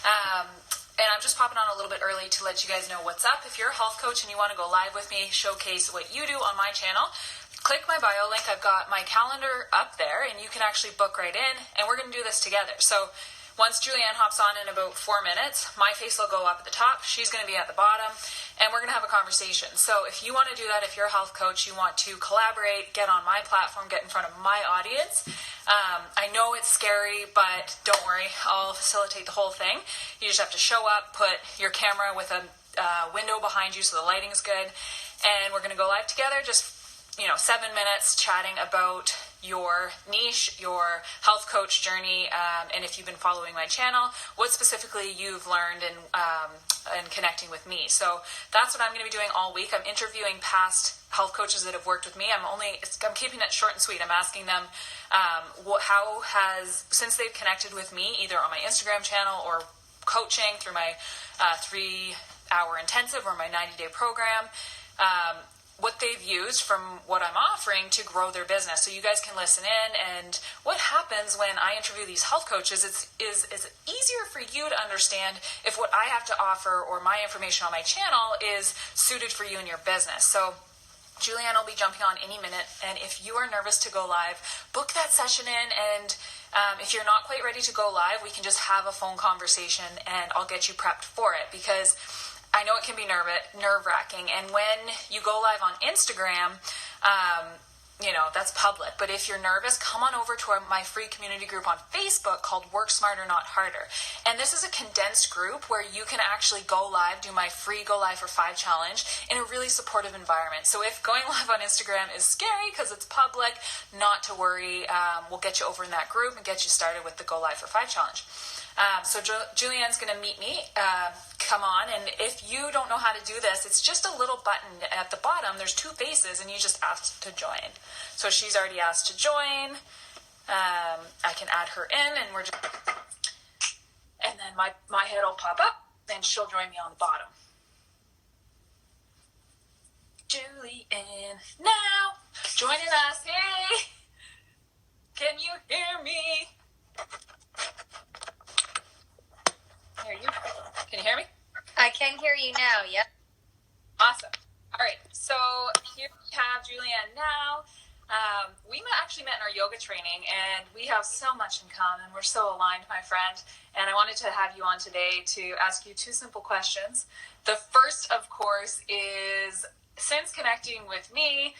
And I'm just popping on a little bit early to let you guys know what's up. If you're a health coach and you want to go live with me, showcase what you do on my channel, click my bio link. I've got my calendar up there, and you can actually book right in, and we're going to do this together. So once Julianne hops on in about 4 minutes, my face will go up at the top, she's going to be at the bottom, and we're going to have a conversation. So if you want to do that, if you're a health coach, you want to collaborate, get on my platform, get in front of my audience. I know it's scary, but don't worry, I'll facilitate the whole thing. You just have to show up, put your camera with a window behind you so the lighting's good, and we're going to go live together, just 7 minutes chatting about your niche, your health coach journey, and if you've been following my channel, what specifically you've learned in connecting with me. So that's what I'm going to be doing all week. I'm interviewing past health coaches that have worked with me. I'm keeping it short and sweet. I'm asking them since they've connected with me, either on my Instagram channel or coaching through my 3-hour intensive or my 90-day program, what they've used from what I'm offering to grow their business. So you guys can listen in. And what happens when I interview these health coaches is easier for you to understand if what I have to offer or my information on my channel is suited for you and your business. So Julianne will be jumping on any minute. And if you are nervous to go live, book that session in. And if you're not quite ready to go live, we can just have a phone conversation and I'll get you prepped for it, because I know it can be nerve-wracking. And when you go live on Instagram, that's public. But if you're nervous, come on over to my free community group on Facebook called Work Smarter, Not Harder. And this is a condensed group where you can actually go live, do my free Go Live for 5 challenge in a really supportive environment. So if going live on Instagram is scary because it's public, not to worry. We'll get you over in that group and get you started with the Go Live for 5 challenge. So Julianne's going to meet me, come on, and if you don't know how to do this, it's just a little button at the bottom. There's 2 faces, and you just ask to join. So she's already asked to join. I can add her in, and and then my head will pop up, and she'll join me on the bottom. Julianne now joining us. Hey, can you hear me? Can you hear me? I can hear you now, yep. Awesome. All right, so here we have Julianne now. We actually met in our yoga training, and we have so much in common. We're so aligned, my friend. And I wanted to have you on today to ask you 2 simple questions. The first, of course, is since connecting with me,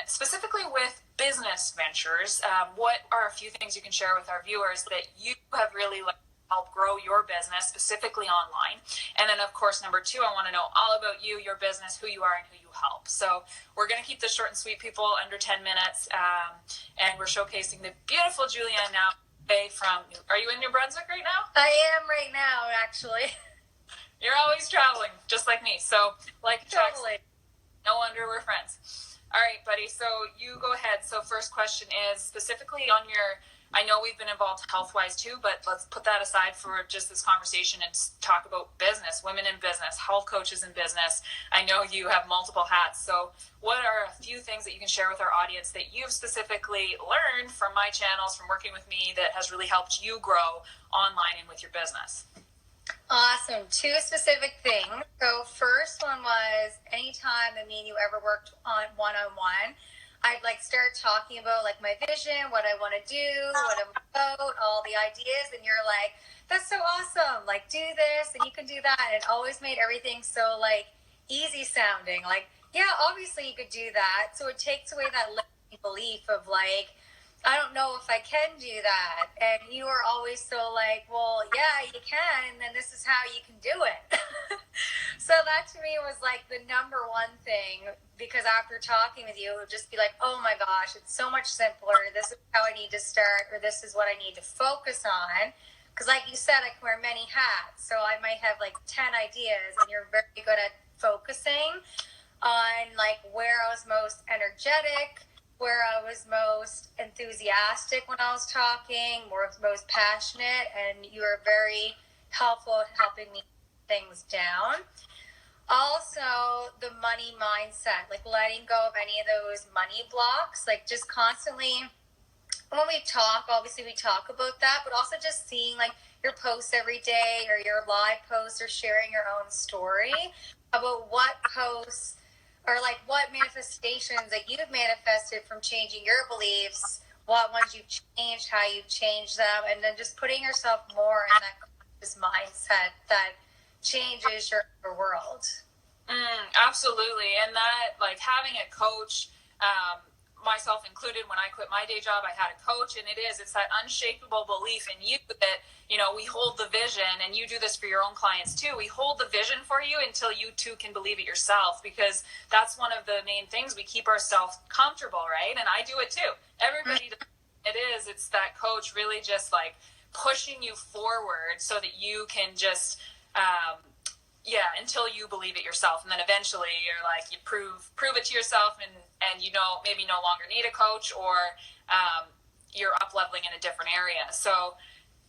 specifically with business ventures, what are a few things you can share with our viewers that you have really help grow your business, specifically online? And then, of course, number 2, I want to know all about you, your business, who you are, and who you help. So we're going to keep this short and sweet, people, under 10 minutes. And we're showcasing the beautiful Julianne now. Are you in New Brunswick right now? I am right now, actually. You're always traveling, just like me. So, totally. No wonder we're friends. All right, buddy. So you go ahead. So first question is specifically on I know we've been involved health-wise too, but let's put that aside for just this conversation and talk about business, women in business, health coaches in business. I know you have multiple hats. So what are a few things that you can share with our audience that you've specifically learned from my channels, from working with me, that has really helped you grow online and with your business? Awesome. 2 specific things. So first one was anytime that me and you ever worked on one-on-one, I'd start talking about my vision, what I want to do, what I'm about, all the ideas, and you're like, that's so awesome, do this and you can do that. And it always made everything so easy sounding, yeah, obviously you could do that. So it takes away that limiting belief of I don't know if I can do that. And you are always so well, yeah, you can, and then this is how you can do it. So that to me was the number 1 thing, because after talking with you, it would just be oh my gosh, it's so much simpler. This is how I need to start, or this is what I need to focus on. Because like you said, I can wear many hats. So I might have 10 ideas, and you're very good at focusing on where I was most energetic, where I was most enthusiastic when I was talking, most passionate, and you were very helpful at helping me things down. Also, the money mindset, letting go of any of those money blocks, just constantly when we talk, obviously we talk about that, but also just seeing like your posts every day or your live posts or sharing your own story about what posts or like what manifestations that you've manifested from changing your beliefs, what ones you've changed, how you've changed them, and then just putting yourself more in that conscious mindset that changes your world. Absolutely. And that, like, having a coach, myself included, when I quit my day job, I had a coach, and it's that unshakable belief in you that, we hold the vision, and you do this for your own clients too. We hold the vision for you until you too can believe it yourself, because that's one of the main things. We keep ourselves comfortable, right? And I do it too. Everybody does. It's that coach really just like pushing you forward so that you can just, until you believe it yourself. And then eventually you're like, you prove it to yourself, and maybe no longer need a coach, or you're up leveling in a different area. So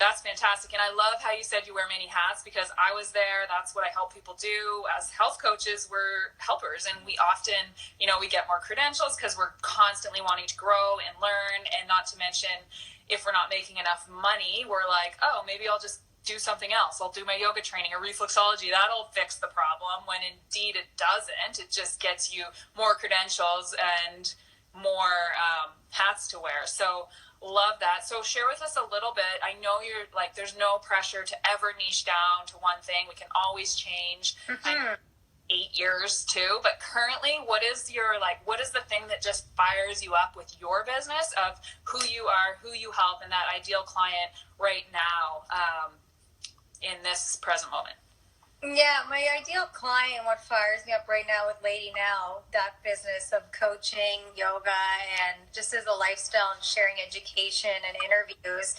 that's fantastic. And I love how you said you wear many hats, because I was there. That's what I help people do. As health coaches, we're helpers, and we often, we get more credentials because we're constantly wanting to grow and learn. And not to mention, if we're not making enough money, we're like, oh, maybe I'll just do something else. I'll do my yoga training or reflexology. That'll fix the problem, when indeed it doesn't. It just gets you more credentials and more hats to wear. So love that. So share with us a little bit. I know you're like, there's no pressure to ever niche down to one thing. We can always change. Mm-hmm. 8 years too, but currently, what is the thing that just fires you up with your business, of who you are, who you help, and that ideal client right now, in this present moment? Yeah, my ideal client, what fires me up right now with Lady Now, that business of coaching, yoga, and just as a lifestyle and sharing education and interviews,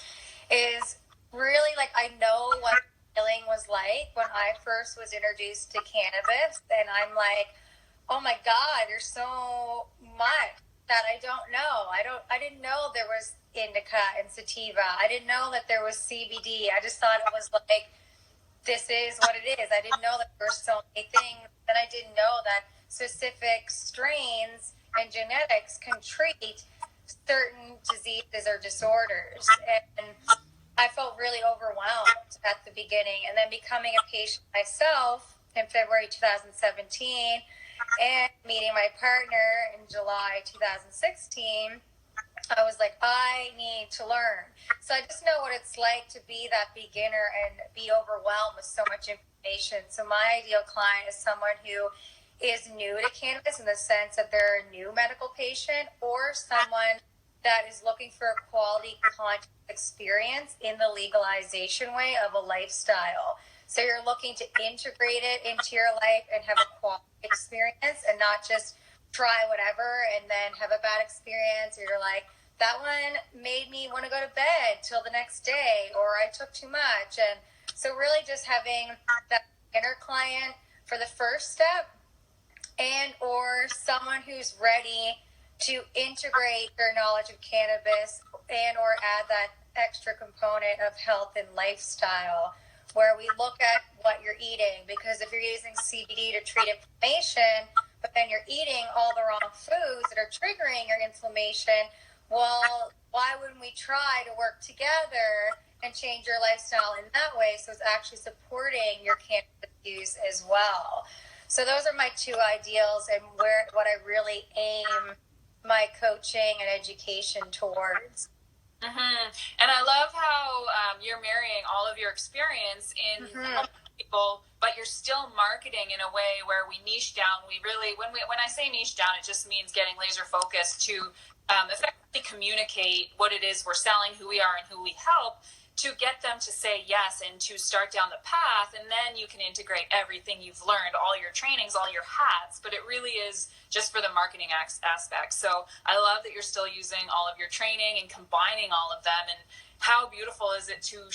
is really like, I know what feeling was like when I first was introduced to cannabis, and I'm like, oh my God, there's so much that I don't know. I didn't know there was indica and sativa. I didn't know that there was CBD. I just thought it was like, this is what it is. I didn't know that there were so many things, and I didn't know that specific strains and genetics can treat certain diseases or disorders. And I felt really overwhelmed at the beginning. And then becoming a patient myself in February 2017 and meeting my partner in July 2016, I was like, I need to learn. So I just know what it's like to be that beginner and be overwhelmed with so much information. So my ideal client is someone who is new to cannabis in the sense that they're a new medical patient, or someone that is looking for a quality conscious experience in the legalization way of a lifestyle. So you're looking to integrate it into your life and have a quality experience, and not just try whatever and then have a bad experience, or you're like, that one made me want to go to bed till the next day, or I took too much. And so really just having that inner client for the first step, and or someone who's ready to integrate their knowledge of cannabis and or add that extra component of health and lifestyle, where we look at what you're eating. Because if you're using CBD to treat inflammation, but then you're eating all the wrong foods that are triggering your inflammation, well, why wouldn't we try to work together and change your lifestyle in that way, so it's actually supporting your cannabis use as well? So those are my two ideals, and what I really aim my coaching and education towards. Mm-hmm. And I love how you're marrying all of your experience in helping people, but you're still marketing in a way where we niche down. We really, when I say niche down, it just means getting laser focused to effectively communicate what it is we're selling, who we are, and who we help, to get them to say yes and to start down the path. And then you can integrate everything you've learned, all your trainings, all your hats, but it really is just for the marketing aspect. So I love that you're still using all of your training and combining all of them. And how beautiful is it to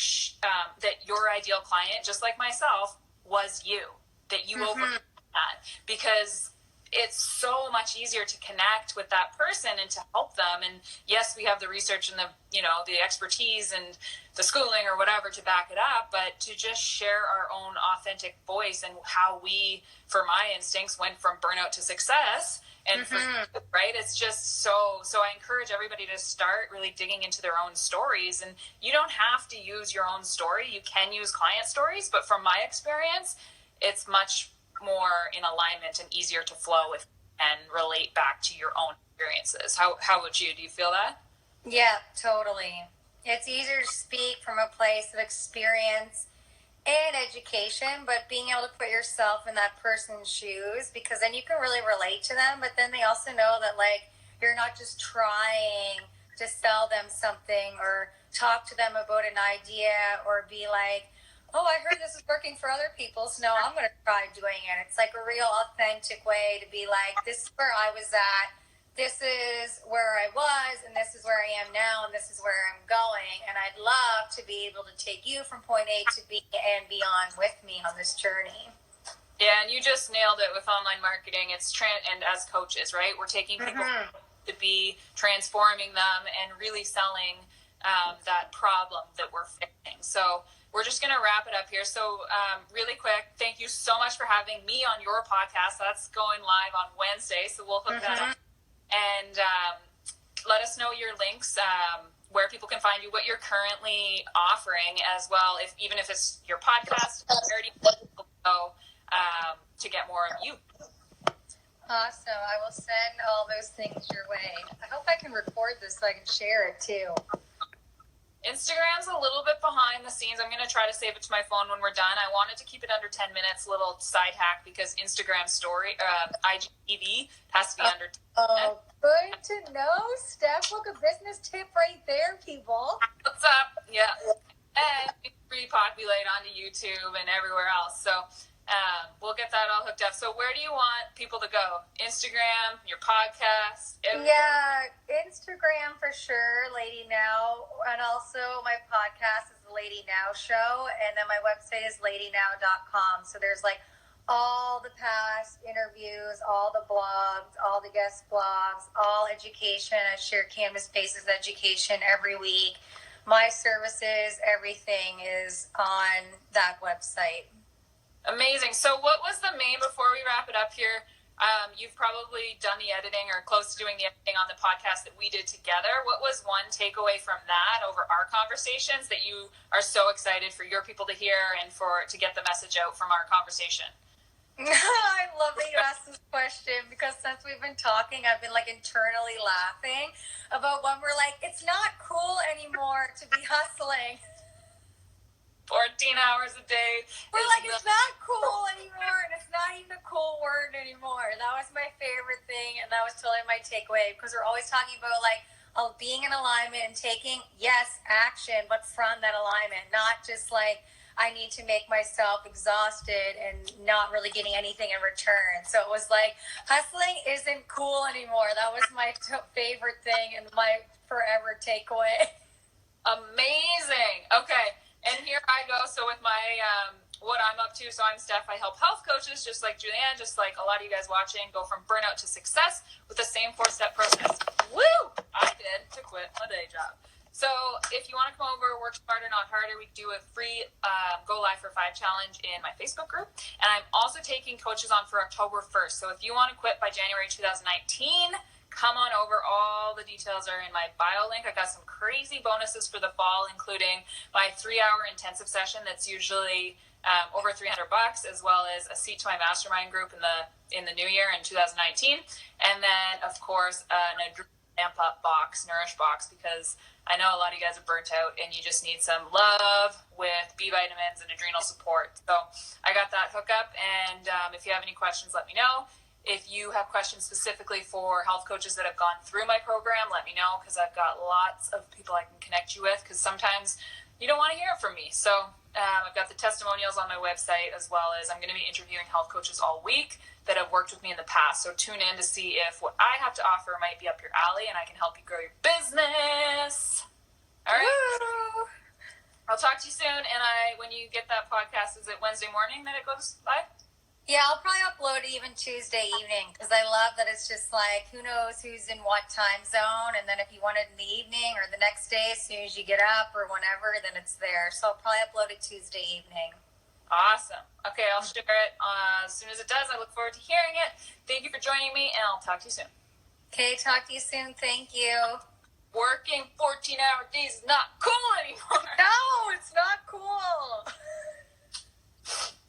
that your ideal client, just like myself, was you, that you overcame that. Because it's so much easier to connect with that person and to help them. And yes, we have the research and the, you know, the expertise and the schooling or whatever to back it up, but to just share our own authentic voice and how we, for my instincts, went from burnout to success. And right, it's just so I encourage everybody to start really digging into their own stories. And you don't have to use your own story. You can use client stories, but from my experience, it's much more in alignment and easier to flow with and relate back to your own experiences. How would you? Do you feel that? Yeah, totally. It's easier to speak from a place of experience and education, but being able to put yourself in that person's shoes, because then you can really relate to them, but then they also know that, like, you're not just trying to sell them something or talk to them about an idea or be like, oh, I heard this is working for other people, so no, I'm going to try doing it. It's like a real authentic way to be like, this is where I was at, this is where I was, and this is where I am now, and this is where I'm going. And I'd love to be able to take you from point A to B and beyond with me on this journey. Yeah, and you just nailed it with online marketing. It's and as coaches, right? We're taking people to be transforming them and really selling that problem that we're fixing. So we're just going to wrap it up here. So really quick, thank you so much for having me on your podcast. That's going live on Wednesday, so we'll hook that up. And let us know your links, where people can find you, what you're currently offering as well, even if it's your podcast, where do people go to get more of you? Awesome. I will send all those things your way. I hope I can record this so I can share it too. Instagram's a little bit behind the scenes. I'm going to try to save it to my phone when we're done. I wanted to keep it under 10 minutes, little side hack, because Instagram story, IGTV has to be under 10 minutes. Oh, good to know, Steph. Look, a business tip right there, people. What's up? Yeah. And we repopulate onto YouTube and everywhere else. So we'll get that all hooked up. So where do you want people to go? Instagram, your podcast? Yeah, Instagram for sure, Lady Now. And also my podcast is the Lady Now Show. And then my website is ladynow.com. So there's like all the past interviews, all the blogs, all the guest blogs, all education. I share Canvas Spaces education every week. My services, everything is on that website. Amazing. So what was the main, before we wrap it up here, you've probably done the editing or close to doing the editing on the podcast that we did together. What was one takeaway from that over our conversations that you are so excited for your people to hear and to get the message out from our conversation? I love that you asked this question, because since we've been talking, I've been like internally laughing about when we're like, it's not cool anymore to be hustling 14 hours a day. We're like, it's not cool anymore, and it's not even a cool word anymore. That was my favorite thing, and that was totally my takeaway, because we're always talking about like being in alignment and taking, yes, action, but from that alignment, not just like, I need to make myself exhausted and not really getting anything in return. So it was like, hustling isn't cool anymore. That was my favorite thing and my forever takeaway. Amazing. Okay. And here I go. So with my, what I'm up to, so I'm Steph. I help health coaches, just like Julianne, just like a lot of you guys watching, go from burnout to success with the same 4-step process. Woo! I did to quit my day job. So if you want to come over, work smarter, not harder, we do a free Go Live for 5 challenge in my Facebook group. And I'm also taking coaches on for October 1st. So if you want to quit by January 2019, come on over. All the details are in my bio link. I got some crazy bonuses for the fall, including my 3-hour intensive session that's usually over $300, as well as a seat to my mastermind group in the new year in 2019. And then, of course, an amp up box, nourish box, because I know a lot of you guys are burnt out and you just need some love with B vitamins and adrenal support. So I got that hookup. And if you have any questions, let me know. If you have questions specifically for health coaches that have gone through my program, let me know, because I've got lots of people I can connect you with, because sometimes you don't want to hear it from me. So I've got the testimonials on my website, as well as I'm going to be interviewing health coaches all week that have worked with me in the past. So tune in to see if what I have to offer might be up your alley and I can help you grow your business. All right. Woo! I'll talk to you soon. And when you get that podcast, is it Wednesday morning that it goes live? Yeah, I'll probably upload it even Tuesday evening because I love that it's just like, who knows who's in what time zone. And then if you want it in the evening or the next day, as soon as you get up or whenever, then it's there. So I'll probably upload it Tuesday evening. Awesome. Okay, I'll share it as soon as it does. I look forward to hearing it. Thank you for joining me, and I'll talk to you soon. Okay, talk to you soon. Thank you. Working 14-hour days is not cool anymore. No, it's not cool.